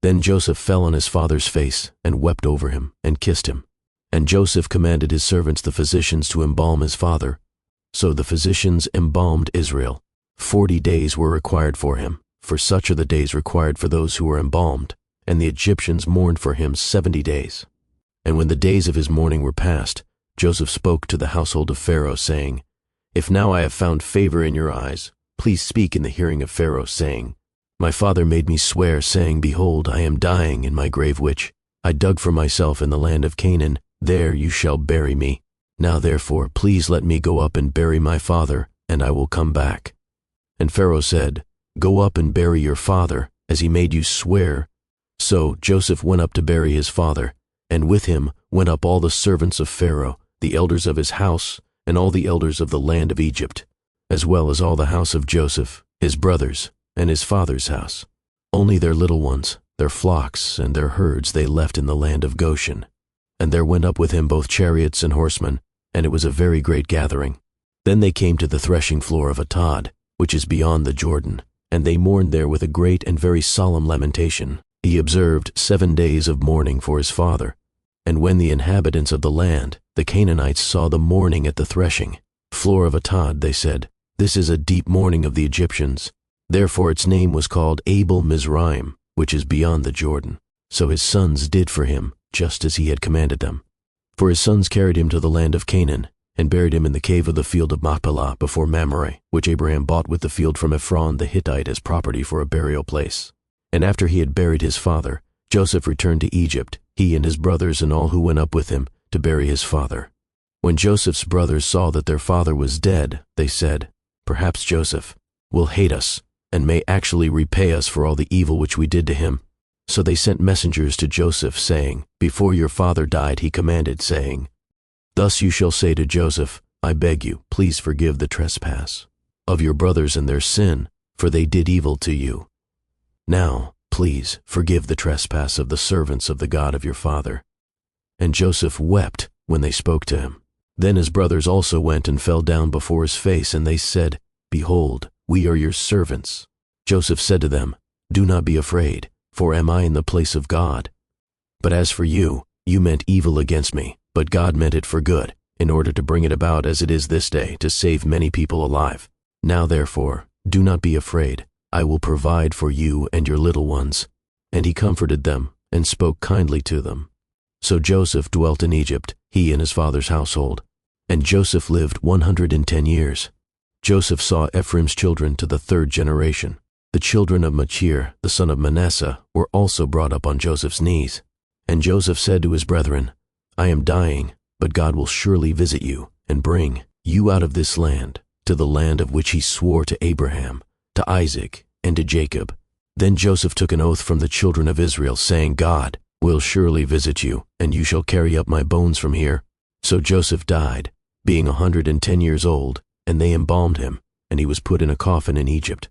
Then Joseph fell on his father's face and wept over him and kissed him. And Joseph commanded his servants the physicians to embalm his father. So the physicians embalmed Israel. 40 days were required for him, for such are the days required for those who are embalmed. And the Egyptians mourned for him 70 days. And when the days of his mourning were past, Joseph spoke to the household of Pharaoh, saying, If now I have found favor in your eyes, please speak in the hearing of Pharaoh, saying, My father made me swear, saying, Behold, I am dying in my grave which I dug for myself in the land of Canaan. There you shall bury me. Now therefore, please let me go up and bury my father, and I will come back. And Pharaoh said, Go up and bury your father, as he made you swear. So Joseph went up to bury his father, and with him went up all the servants of Pharaoh, the elders of his house, and all the elders of the land of Egypt, as well as all the house of Joseph, his brothers, and his father's house. Only their little ones, their flocks, and their herds they left in the land of Goshen. And there went up with him both chariots and horsemen, and it was a very great gathering. Then they came to the threshing floor of Atad, which is beyond the Jordan, and they mourned there with a great and very solemn lamentation. He observed 7 days of mourning for his father. And when the inhabitants of the land, the Canaanites, saw the mourning at the threshing floor of Atad, they said, This is a deep mourning of the Egyptians. Therefore its name was called Abel Mizraim, which is beyond the Jordan. So his sons did for him just as he had commanded them. For his sons carried him to the land of Canaan, and buried him in the cave of the field of Machpelah before Mamre, which Abraham bought with the field from Ephron the Hittite as property for a burial place. And after he had buried his father, Joseph returned to Egypt, he and his brothers and all who went up with him, to bury his father. When Joseph's brothers saw that their father was dead, they said, Perhaps Joseph will hate us, and may actually repay us for all the evil which we did to him. So they sent messengers to Joseph, saying, Before your father died he commanded, saying, Thus you shall say to Joseph, I beg you, please forgive the trespass of your brothers and their sin, for they did evil to you. Now, please forgive the trespass of the servants of the God of your father. And Joseph wept when they spoke to him. Then his brothers also went and fell down before his face, and they said, Behold, we are your servants. Joseph said to them, Do not be afraid, for am I in the place of God? But as for you, you meant evil against me, but God meant it for good, in order to bring it about as it is this day, to save many people alive. Now therefore, do not be afraid. I will provide for you and your little ones. And he comforted them and spoke kindly to them. So Joseph dwelt in Egypt, he and his father's household. And Joseph lived 110 years. Joseph saw Ephraim's children to the 3rd generation. The children of Machir, the son of Manasseh, were also brought up on Joseph's knees. And Joseph said to his brethren, I am dying, but God will surely visit you and bring you out of this land to the land of which he swore to Abraham, to Isaac, and to Jacob. Then Joseph took an oath from the children of Israel, saying, God will surely visit you, and you shall carry up my bones from here. So Joseph died, being 110 years old, and they embalmed him, and he was put in a coffin in Egypt.